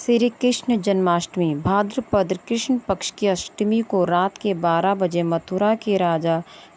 श्री कृष्ण जन्माष्टमी भाद्रपद कृष्ण पक्ष की अष्टमी को रात के 12 बजे मथुरा के राजा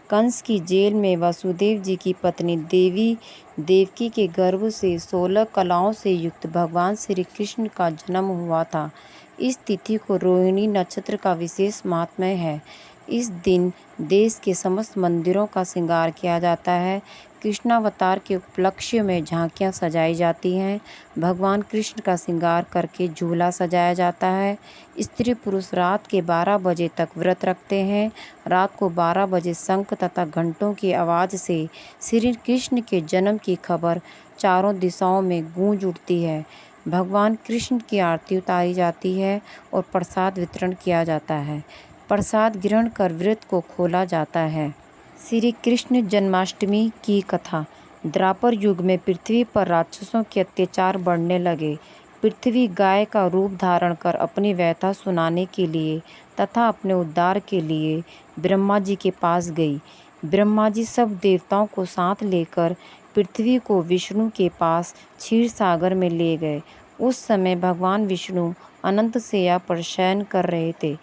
कंस की जेल में वसुदेव जी की पत्नी देवी देवकी के गर्भ से 16 कलाओं से युक्त भगवान श्री कृष्ण का जन्म हुआ था। इस तिथि को रोहिणी नक्षत्र का विशेष महात्म्य है। इस दिन देश के समस्त मंदिरों का श्रृंगार किया जाता है। कृष्णावतार के उपलक्ष्य में झांकियाँ सजाई जाती हैं। भगवान कृष्ण का श्रृंगार करके झूला सजाया जाता है। स्त्री पुरुष रात के 12 बजे तक व्रत रखते हैं। रात को 12 बजे शंख तथा घंटों की आवाज़ से श्री कृष्ण के जन्म की खबर चारों दिशाओं में गूंज उठती है। भगवान कृष्ण की आरती उतारी जाती है और प्रसाद वितरण किया जाता है। प्रसाद ग्रहण कर व्रत को खोला जाता है। श्री कृष्ण जन्माष्टमी की कथा। द्वापर युग में पृथ्वी पर राक्षसों के अत्याचार बढ़ने लगे। पृथ्वी गाय का रूप धारण कर अपनी व्यथा सुनाने के लिए तथा अपने उद्धार के लिए ब्रह्मा जी के पास गई। ब्रह्मा जी सब देवताओं को साथ लेकर पृथ्वी को विष्णु के पास क्षीर सागर में ले गए। उस समय भगवान विष्णु अनंत शैया पर शयन कर रहे थे।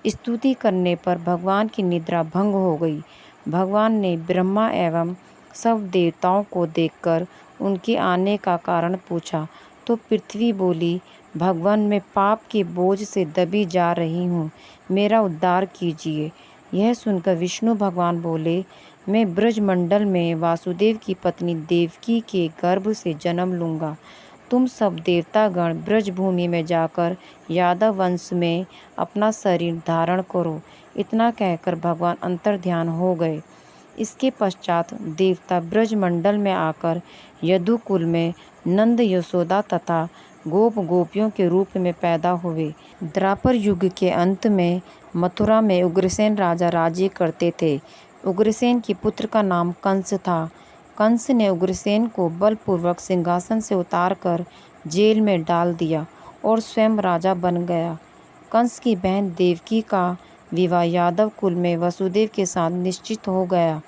स्तुति करने पर भगवान की निद्रा भंग हो गई। भगवान ने ब्रह्मा एवं सब देवताओं को देखकर उनके आने का कारण पूछा तो पृथ्वी बोली, भगवान मैं पाप के बोझ से दबी जा रही हूँ, मेरा उद्धार कीजिए। यह सुनकर विष्णु भगवान बोले, मैं ब्रजमंडल में वासुदेव की पत्नी देवकी के गर्भ से जन्म लूँगा। तुम सब देवतागण ब्रजभूमि में जाकर यादव वंश में अपना शरीर धारण करो। इतना कहकर भगवान अंतर्ध्यान हो गए। इसके पश्चात देवता ब्रजमंडल में आकर यदुकुल में नंद यशोदा तथा गोप गोपियों के रूप में पैदा हुए। द्वापर युग के अंत में मथुरा में उग्रसेन राजा राज्य करते थे। उग्रसेन के पुत्र का नाम कंस था। कंस ने उग्रसेन को बलपूर्वक सिंहासन से उतारकर जेल में डाल दिया और स्वयं राजा बन गया। कंस की बहन देवकी का विवाह यादव कुल में वसुदेव के साथ निश्चित हो गया।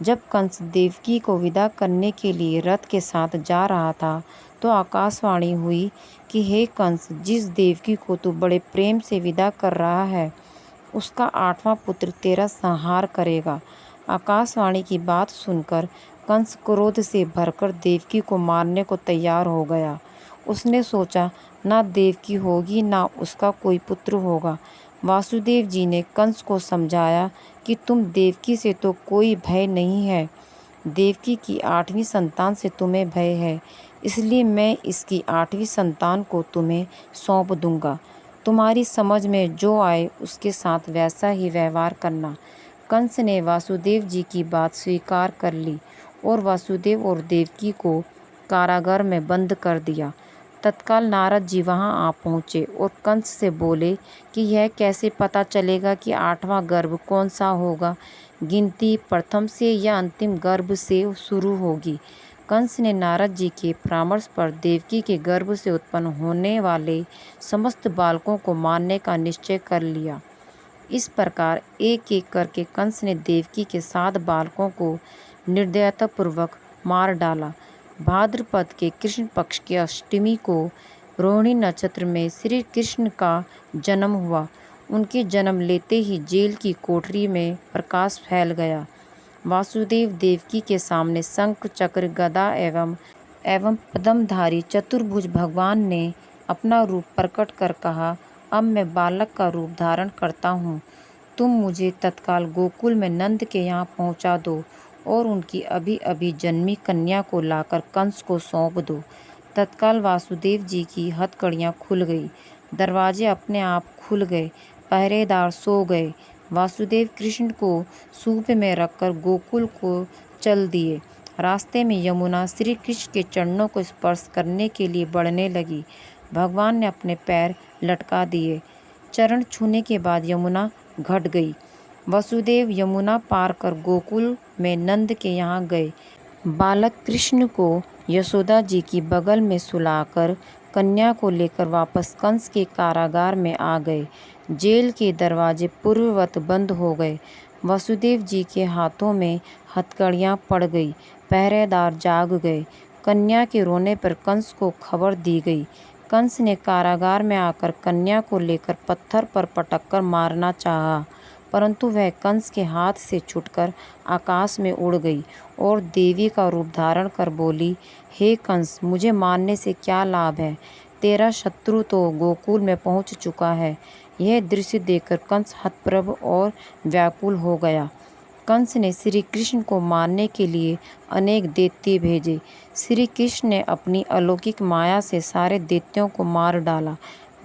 जब कंस देवकी को विदा करने के लिए रथ के साथ जा रहा था तो आकाशवाणी हुई कि हे कंस, जिस देवकी को तू बड़े प्रेम से विदा कर रहा है उसका 8वां पुत्र तेरा संहार करेगा। आकाशवाणी की बात सुनकर कंस क्रोध से भरकर देवकी को मारने को तैयार हो गया। उसने सोचा ना देवकी होगी ना उसका कोई पुत्र होगा। वासुदेव जी ने कंस को समझाया कि तुम देवकी से तो कोई भय नहीं है, देवकी की 8वीं संतान से तुम्हें भय है, इसलिए मैं इसकी 8वीं संतान को तुम्हें सौंप दूंगा। तुम्हारी समझ में जो आए उसके साथ वैसा ही व्यवहार करना। कंस ने वासुदेव जी की बात स्वीकार कर ली और वासुदेव और देवकी को कारागार में बंद कर दिया। तत्काल नारद जी वहां आ पहुँचे और कंस से बोले कि यह कैसे पता चलेगा कि 8वां गर्भ कौन सा होगा, गिनती प्रथम से या अंतिम गर्भ से शुरू होगी। कंस ने नारद जी के परामर्श पर देवकी के गर्भ से उत्पन्न होने वाले समस्त बालकों को मारने का निश्चय कर लिया। इस प्रकार एक एक करके कंस ने देवकी के 7 बालकों को निर्दयतापूर्वक मार डाला। भाद्रपद के कृष्ण पक्ष की अष्टमी को रोहिणी नक्षत्र में श्री कृष्ण का जन्म हुआ। उनके जन्म लेते ही जेल की कोठरी में प्रकाश फैल गया। वासुदेव देवकी के सामने शंख चक्र गदा एवं पद्मधारी चतुर्भुज भगवान ने अपना रूप प्रकट कर कहा, अब मैं बालक का रूप धारण करता हूँ। तुम मुझे तत्काल गोकुल में नंद के यहाँ पहुँचा दो और उनकी अभी अभी जन्मी कन्या को लाकर कंस को सौंप दो। तत्काल वासुदेव जी की हथकड़ियाँ खुल गई, दरवाजे अपने आप खुल गए, पहरेदार सो गए। वासुदेव कृष्ण को सूप में रखकर गोकुल को चल दिए। रास्ते में यमुना श्री कृष्ण के चरणों को स्पर्श करने के लिए बढ़ने लगी। भगवान ने अपने पैर लटका दिए। चरण छूने के बाद यमुना घट गई। वसुदेव यमुना पार कर गोकुल में नंद के यहाँ गए। बालक कृष्ण को यशोदा जी की बगल में सुलाकर कन्या को लेकर वापस कंस के कारागार में आ गए। जेल के दरवाजे पूर्ववत बंद हो गए। वसुदेव जी के हाथों में हथकड़ियाँ पड़ गई, पहरेदार जाग गए। कन्या के रोने पर कंस को खबर दी गई। कंस ने कारागार में आकर कन्या को लेकर पत्थर पर पटककर मारना चाहा, परंतु वह कंस के हाथ से छूटकर आकाश में उड़ गई और देवी का रूप धारण कर बोली, हे कंस, मुझे मारने से क्या लाभ है? तेरा शत्रु तो गोकुल में पहुंच चुका है। यह दृश्य देखकर कंस हतप्रभ और व्याकुल हो गया। कंस ने श्री कृष्ण को मारने के लिए अनेक दैत्य भेजे। श्री कृष्ण ने अपनी अलौकिक माया से सारे दैत्यों को मार डाला।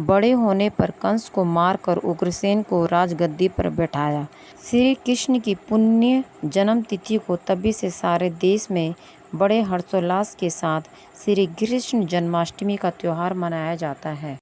बड़े होने पर कंस को मारकर उग्रसेन को राजगद्दी पर बैठाया। श्री कृष्ण की पुण्य जन्म तिथि को तभी से सारे देश में बड़े हर्षोल्लास के साथ श्री कृष्ण जन्माष्टमी का त्योहार मनाया जाता है।